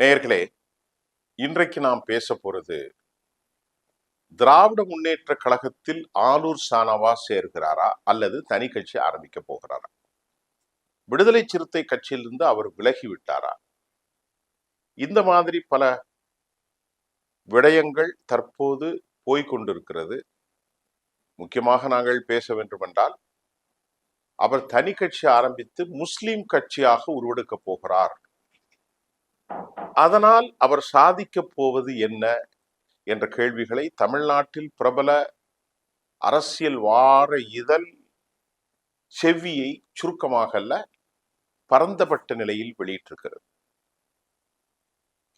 நேயர்களே, இன்றைக்கு நாம் பேச போறது திராவிட முன்னேற்ற கழகத்தில் ஆலூர் ஷானவாஸ் சேர்கிறாரா அல்லது தனி கட்சி ஆரம்பிக்க போகிறாரா? விடுதலை சிறுத்தை கட்சியிலிருந்து அவர் விலகி விட்டாரா? இந்த மாதிரி பல விடயங்கள் தற்போது போய்கொண்டிருக்கிறது. முக்கியமாக நாங்கள் பேச வேண்டுமென்றால், அவர் தனி கட்சி ஆரம்பித்து முஸ்லிம் கட்சியாக உருவெடுக்க போகிறார். அதனால் அவர் சாதிக்க போவது என்ன என்ற கேள்விகளை தமிழ்நாட்டில் பிரபல அரசியல் வார இதழ் செவ்வியை சுருக்கமாக அல்ல, பரந்தப்பட்ட நிலையில் வெளியிட்டிருக்கிறது.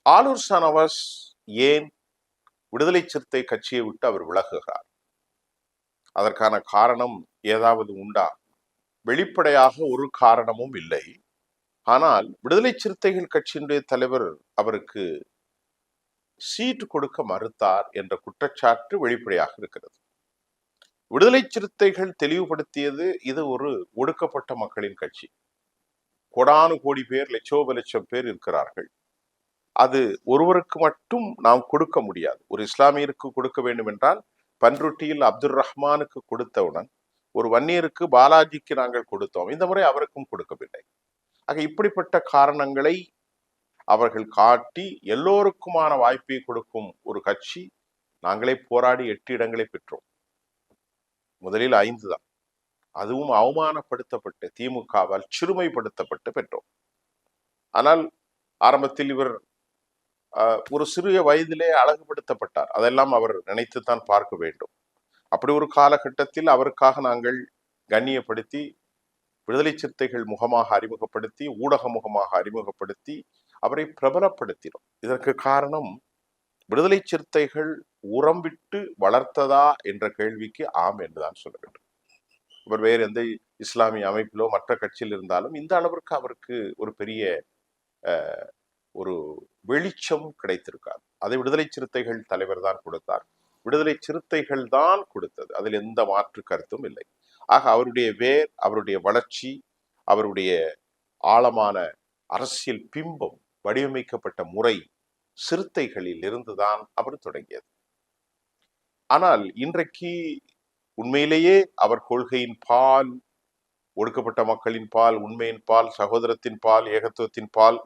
ஆலூர் ஷானவாஸ் ஏன் விடுதலை சிறுத்தை கட்சியை விட்டு அவர் விலகுகிறார்? அதற்கான காரணம் ஏதாவது உண்டா? வெளிப்படையாக ஒரு காரணமும் இல்லை. ஆனால் விடுதலை சிறுத்தைகள் கட்சியினுடைய தலைவர் அவருக்கு சீட்டு கொடுக்க மறுத்தார் என்ற குற்றச்சாட்டு வெளிப்படையாக இருக்கிறது. விடுதலை சிறுத்தைகள் தெளிவுபடுத்தியது, இது ஒரு ஒடுக்கப்பட்ட மக்களின் கட்சி. கோடானு கோடி பேர், லட்சோப லட்சம் பேர் இருக்கிறார்கள். அது ஒருவருக்கு மட்டும் நாம் கொடுக்க முடியாது. ஒரு இஸ்லாமியருக்கு கொடுக்க வேண்டும் என்றால் பன்ருட்டியில் அப்துல் ரஹ்மானுக்கு கொடுத்தவுடன் ஒரு வன்னியருக்கு, பாலாஜிக்கு நாங்கள் கொடுத்தோம். இந்த முறை அவருக்கும் கொடுக்கவில்லை. ஆக இப்படிப்பட்ட காரணங்களை அவர்கள் காட்டி எல்லோருக்குமான வாய்ப்பை கொடுக்கும் ஒரு கட்சி. நாங்களே போராடி 8 இடங்களை பெற்றோம். முதலில் 5 தான். அதுவும் அவமானப்படுத்தப்பட்டு, திமுகவால் சிறுமைப்படுத்தப்பட்டு பெற்றோம். ஆனால் ஆரம்பத்தில் இவர் ஒரு சிறிய வயதிலே அழகுபடுத்தப்பட்டார். அதெல்லாம் அவர் நினைத்துத்தான் பார்க்க வேண்டும். அப்படி ஒரு காலகட்டத்தில் அவருக்காக நாங்கள் கண்ணியப்படுத்தி, விடுதலை சிறுத்தைகள் முகமாக அறிமுகப்படுத்தி, ஊடக முகமாக அறிமுகப்படுத்தி அவரை பிரபலப்படுத்தினோம். இதற்கு காரணம், விடுதலை சிறுத்தைகள் உரம் விட்டு வளர்த்ததா என்ற கேள்விக்கு ஆம் என்றுதான் சொல்ல வேண்டும். இவர் வேறு எந்த இஸ்லாமிய அமைப்பிலோ மற்ற கட்சியில் இருந்தாலும் இந்த அளவிற்கு அவருக்கு ஒரு பெரிய ஒரு வெளிச்சம் கிடைத்திருக்காது. அதை விடுதலை சிறுத்தைகள் தலைவர் தான் கொடுத்தார். விடுதலை சிறுத்தைகள் தான் கொடுத்தது. அதில் எந்த மாற்று கருத்தும் இல்லை. ஆக அவருடைய வேர், அவருடைய வளர்ச்சி, அவருடைய ஆழமான அரசியல் பிம்பம், வடிவமைக்கப்பட்ட முறை சிறுத்தைகளில் இருந்துதான் அவர் தொடங்கியது. ஆனால் இன்றைக்கு உண்மையிலேயே அவர் கொள்கையின் பால், ஒடுக்கப்பட்ட மக்களின் பால், உண்மையின் பால், சகோதரத்தின் பால், ஏகத்துவத்தின் பால்,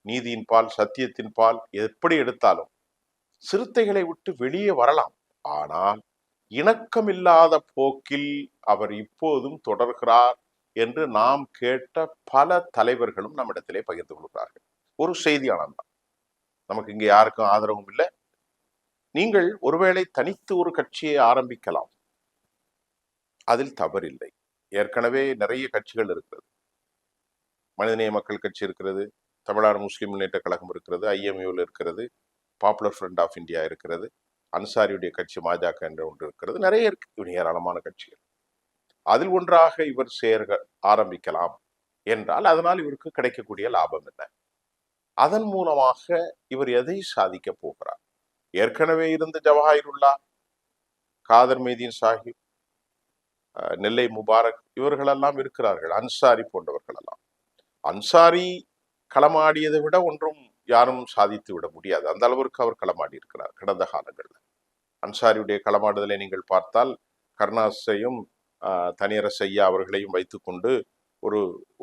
நீதியின் பால், சத்தியத்தின் பால், எப்படி எடுத்தாலும் சிறுத்தைகளை விட்டு வெளியே வரலாம். ஆனால் இணக்கமில்லாத போக்கில் அவர் இப்போதும் தொடர்கிறார் என்று நாம் கேட்ட பல தலைவர்களும் நம்மிடத்திலே பகிர்ந்து கொள்கிறார்கள். ஒரு செய்தியாளர் தான், நமக்கு இங்கே யாருக்கும் ஆதரவும் இல்லை. நீங்கள் ஒருவேளை தனித்து ஒரு கட்சியை ஆரம்பிக்கலாம், அதில் தவறில்லை. ஏற்கனவே நிறைய கட்சிகள் இருக்கிறது. மனிதநேய மக்கள் கட்சி இருக்கிறது, தமிழ்நாடு முஸ்லிம் முன்னேற்ற கழகம் இருக்கிறது, IMU இருக்கிறது, பாப்புலர் ஃப்ரண்ட் ஆஃப் இந்தியா இருக்கிறது, அன்சாரியுடைய கட்சி மஜக என்ற ஒன்று இருக்கிறது. நிறைய இருக்கு, ஏராளமான கட்சிகள். அதில் ஒன்றாக இவர் ஆரம்பிக்கலாம் என்றால் அதனால் இவருக்கு கிடைக்கக்கூடிய லாபம் என்ன? அதன் மூலமாக இவர் எதை சாதிக்க போகிறார்? ஏற்கனவே இருந்த ஜவஹிருல்லா, காதர் மெய்தீன் சாஹிப், நெல்லை முபாரக், இவர்களெல்லாம் இருக்கிறார்கள். அன்சாரி போன்றவர்கள் எல்லாம். அன்சாரி களமாடியதை விட ஒன்றும் யாரும் சாதித்து விட முடியாது. அந்த அளவிற்கு அவர் களமாடி இருக்கிறார் கடந்த காலங்களில். அன்சாரியுடைய களமாடுதலை நீங்கள் பார்த்தால், கருணாஸையும் தனியரசு ஐயா அவர்களையும் வைத்துக்கொண்டு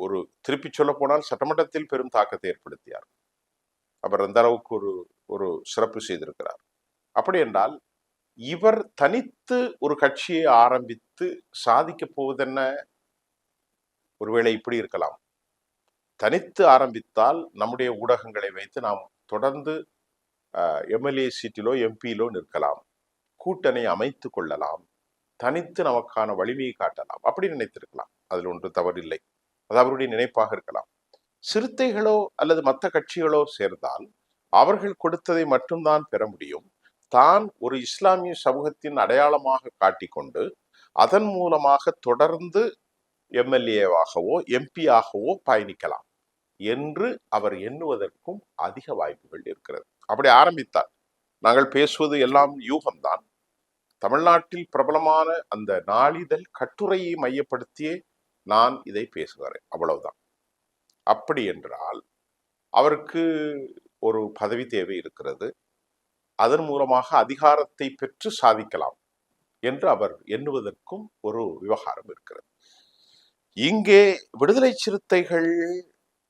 ஒரு திருப்பி சொல்ல போனால் சட்டமன்றத்தில் பெரும் தாக்கத்தை ஏற்படுத்தியார். அவர் அந்த அளவுக்கு ஒரு சிறப்பு செய்திருக்கிறார். அப்படி என்றால் இவர் தனித்து ஒரு கட்சியை ஆரம்பித்து சாதிக்க போவதென்ன? ஒருவேளை இப்படி இருக்கலாம், தனித்து ஆரம்பித்தால் நம்முடைய ஊடகங்களை வைத்து நாம் தொடர்ந்து MLA சீட்டிலோ MP-லோ நிற்கலாம், கூட்டணி அமைத்து கொள்ளலாம், தனித்து நமக்கான வலிமையை காட்டலாம், அப்படி நினைத்திருக்கலாம். அதில் ஒன்று தவறில்லை. அது அவருடைய நினைப்பாக இருக்கலாம். சிறுத்தைகளோ அல்லது மற்ற கட்சிகளோ சேர்ந்தால் அவர்கள் கொடுத்ததை மட்டும்தான் பெற முடியும். தான் ஒரு இஸ்லாமிய சமூகத்தின் அடையாளமாக காட்டிக்கொண்டு அதன் மூலமாக தொடர்ந்து MLA-வாகவோ MP-ஆகவோ பயணிக்கலாம் என்று அவர் எண்ணுவதற்கும் அதிக வாய்ப்புகள் இருக்கிறது. அப்படி ஆரம்பித்தார். நாங்கள் பேசுவது எல்லாம் யூகம்தான். தமிழ்நாட்டில் பிரபலமான அந்த நாளிதழ் கட்டுரையை மையப்படுத்தியே நான் இதை பேசுகிறேன், அவ்வளவுதான். அப்படி என்றால் அவருக்கு ஒரு பதவி தேவை இருக்கிறது, அதன் மூலமாக அதிகாரத்தை பெற்று சாதிக்கலாம் என்று அவர் எண்ணுவதற்கும் ஒரு விவகாரம் இருக்கிறது. இங்கே விடுதலை சிறுத்தைகள்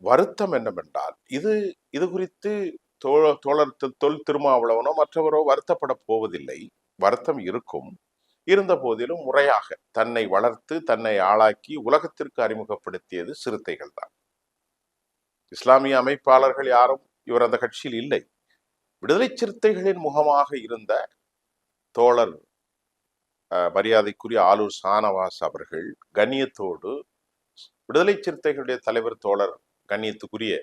வருத்தம் என்னவென்றால், இது இது குறித்து தோழர் தொல் திருமாவளவனோ மற்றவரோ வருத்தப்பட போவதில்லை. வருத்தம் இருக்கும். இருந்த போதிலும் முறையாக தன்னை வளர்த்து தன்னை ஆளாக்கி உலகத்திற்கு அறிமுகப்படுத்தியது சிறுத்தைகள் தான். இஸ்லாமிய அமைப்பாளர்கள் யாரும் இவர் அந்த கட்சியில் இல்லை. விடுதலை சிறுத்தைகளின் முகமாக இருந்த தோழர் மரியாதைக்குரிய ஆலூர் ஷானவாஸ் அவர்கள் கண்ணியத்தோடு விடுதலை சிறுத்தைகளுடைய தலைவர் தோழர் கண்ணியத்துக்குரிய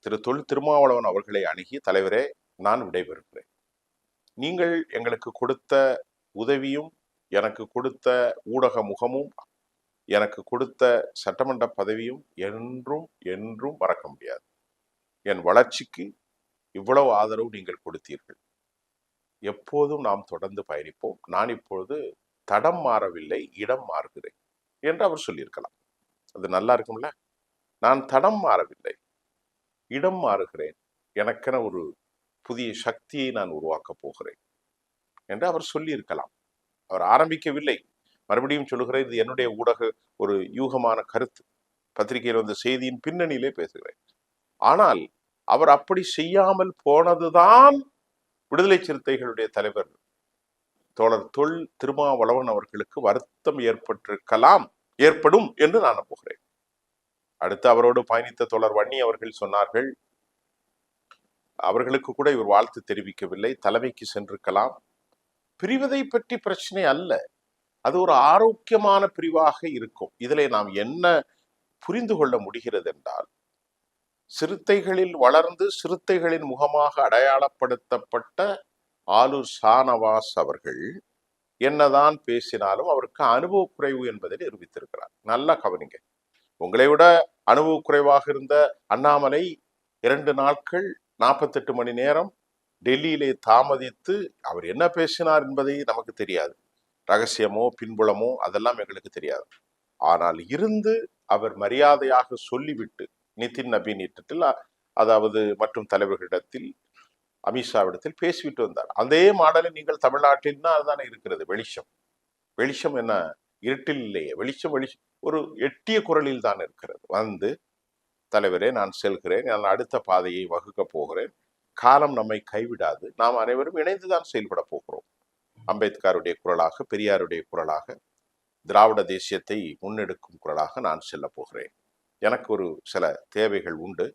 திரு தொல் திருமாவளவன் அவர்களை அணுகி, தலைவரே, நான் விடைபெறுகிறேன். நீங்கள் எங்களுக்கு கொடுத்த உதவியும் எனக்கு கொடுத்த ஊடக முகமும் எனக்கு கொடுத்த சட்டமன்ற பதவியும் என்றும் என்றும் மறக்க முடியாது. என் வளர்ச்சிக்கு இவ்வளவு ஆதரவு நீங்கள் கொடுத்தீர்கள். எப்போதும் நாம் தொடர்ந்து பயணிப்போம். நான் இப்பொழுது தடம் மாறவில்லை, இடம் மாறுகிறேன் என்று அவர் சொல்லியிருக்கலாம். அது நல்லா இருக்கும்ல. நான் தடம் மாறவில்லை, இடம் மாறுகிறேன், எனக்கென ஒரு புதிய சக்தியை நான் உருவாக்கப் போகிறேன் என்று அவர் சொல்லியிருக்கலாம். அவர் ஆரம்பிக்கவில்லை. மறுபடியும் சொல்லுகிறேன், இது என்னுடைய ஊடக ஒரு யூகமான கருத்து. பத்திரிகையில் வந்த செய்தியின் பின்னணியிலே பேசுகிறேன். ஆனால் அவர் அப்படி செய்யாமல் போனதுதான் விடுதலை சிறுத்தைகளுடைய தலைவர் தோழர் தொல் திருமாவளவன் அவர்களுக்கு வருத்தம் ஏற்படும் என்று நான் நம்புகிறேன். அடுத்து அவரோடு பயணித்த தோழர் வன்னி அவர்கள் சொன்னார்கள், அவர்களுக்கு கூட இவர் வாழ்த்து தெரிவிக்கவில்லை, தலைமைக்கு சென்றிருக்கலாம். பிரிவதை பற்றி பிரச்சனை அல்ல, அது ஒரு ஆரோக்கியமான பிரிவாக இருக்கும். இதிலே நாம் என்ன புரிந்து கொள்ள முடிகிறது என்றால், சிறுத்தைகளில் வளர்ந்து சிறுத்தைகளின் முகமாக அடையாளப்படுத்தப்பட்ட ஆலூர் ஷானவாஸ் அவர்கள் என்னதான் பேசினாலும் அவருக்கு அனுபவ குறைவு என்பதை நிரூபித்திருக்கிறார். நல்லா கவனிங்க. உங்களை விட அனுபவ குறைவாக இருந்த அண்ணாமலை 2 நாட்கள் 48 மணி நேரம் டெல்லியிலே தாமதித்து அவர் என்ன பேசினார் என்பதை நமக்கு தெரியாது. ரகசியமோ பின்புலமோ அதெல்லாம் எங்களுக்கு தெரியாது. ஆனால் இருந்து அவர் மரியாதையாக சொல்லிவிட்டு நிதின் நபீனிடத்தில், அதாவது மற்றும் தலைவர்களிடத்தில், அமித்ஷாவிடத்தில் பேசிவிட்டு வந்தார். அதே மாடலை நீங்கள் தமிழ்நாட்டில் தான் அதுதானே இருக்கிறது. வெளிச்சம் என்ன இருட்டில் இல்லையே, வெளிச்சம் ஒரு எட்டிய குரலில் தான் இருக்கிறது. வந்து, தலைவரே, நான் செல்கிறேன், நான் அடுத்த பாதையை வகுக்க போகிறேன், காலம் நம்மை கைவிடாது, நாம் அனைவரும் இணைந்துதான் செயல்பட போகிறோம். அம்பேத்கருடைய குரலாக, பெரியாருடைய குரலாக, திராவிட தேசியத்தை முன்னெடுக்கும் குரலாக நான் செல்ல போகிறேன். எனக்கு ஒரு சில தேவைகள் உண்டு.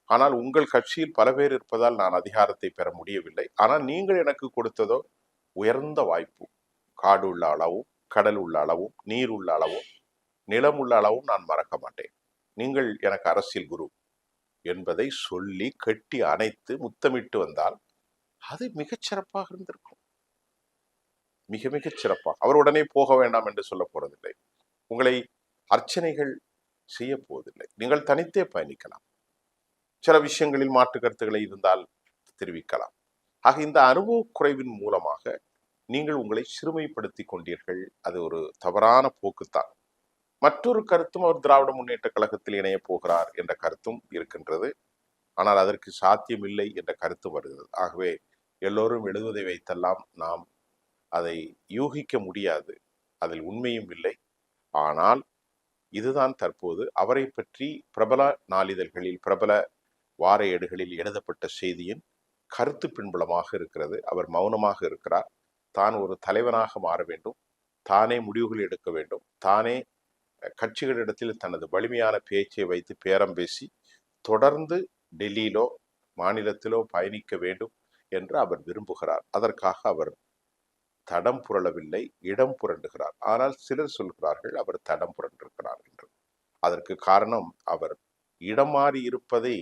ஆனால் உங்கள் கட்சியில் பல பேர் இருப்பதால் நான் அதிகாரத்தை பெற முடியவில்லை. ஆனால் நீங்கள் எனக்கு கொடுத்ததோ உயர்ந்த வாய்ப்பு. காடு உள்ள அளவும், கடல் உள்ள அளவும், நீர் உள்ள அளவும், நிலம் உள்ள அளவும் நான் மறக்க மாட்டேன். நீங்கள் எனக்கு அரசியல் குரு என்பதை சொல்லி கட்டி அணைத்து முத்தமிட்டு வந்தால் அது மிகச்சிறப்பாக இருந்திருக்கும். மிகச் சிறப்பாக. அவர் உடனே போக வேண்டாம் என்று சொல்ல போறதில்லை, உங்களை அர்ச்சனைகள் செய்ய போவதில்லை. நீங்கள் தனித்தே பயணிக்கலாம். சில விஷயங்களில் மாற்று கருத்துக்களை இருந்தால் தெரிவிக்கலாம். ஆக இந்த அனுபவ குறைவின் மூலமாக நீங்கள் உங்களை சிறுமைப்படுத்திக் கொண்டீர்கள். அது ஒரு தவறான போக்குத்தான். மற்றொரு கருத்தும், அவர் திராவிட முன்னேற்ற கழகத்தில் இணைய போகிறார் என்ற கருத்தும் இருக்கின்றது. ஆனால் அதற்கு சாத்தியம் இல்லை என்ற கருத்து வருகிறது. ஆகவே எல்லோரும் எழுதுவதை வைத்தெல்லாம் நாம் அதை யூகிக்க முடியாது. அதில் உண்மையும் இல்லை. ஆனால் இதுதான் தற்போது அவரை பற்றி பிரபல நாளிதழ்களில், பிரபல வார ஏடுகளில் எழுதப்பட்ட செய்தியின் கருத்து பின்புலமாக இருக்கிறது. அவர் மௌனமாக இருக்கிறார். தான் ஒரு தலைவனாக மாற வேண்டும், தானே முடிவுகள் எடுக்க வேண்டும், தானே கட்சிகளிடத்தில் தனது வலிமையான பேச்சை வைத்து பேரம் பேசி தொடர்ந்து டெல்லியிலோ மாநிலத்திலோ பயணிக்க வேண்டும் என்று அவர் விரும்புகிறார். அதற்காக அவர் தடம் புரளவில்லை, இடம் புரண்டுகிறார். ஆனால் சிலர் சொல்கிறார்கள் அவர் தடம் புரண்டிருக்கிறார் என்று. அதற்கு காரணம், அவர் இடம் மாறி இருப்பதை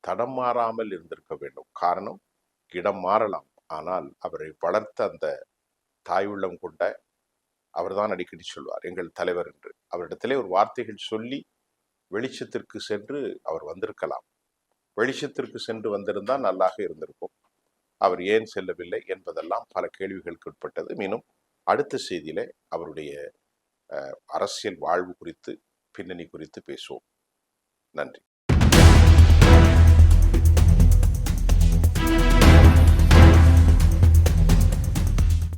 தடம் மாறாமல் இருந்திருக்க வேண்டும். காரணம், இடம் மாறலாம், ஆனால் அவரை வளர்த்த அந்த தாய் உள்ளம் கொண்ட அவர்தான் அடிக்கடி சொல்வார் எங்கள் தலைவர் என்று. அவரிடத்திலே ஒரு வார்த்தைகள் சொல்லி வெளிச்சத்திற்கு சென்று அவர் வந்திருக்கலாம். வெளிச்சத்திற்கு சென்று வந்திருந்தால் நல்லாக இருந்திருக்கும். அவர் ஏன் செல்லவில்லை என்பதெல்லாம் பல கேள்விகளுக்கு உட்பட்டது. மீண்டும் அடுத்த செய்தியிலே அவருடைய அரசியல் வாழ்வு குறித்து, பின்னணி குறித்து பேசுவோம். நன்றி.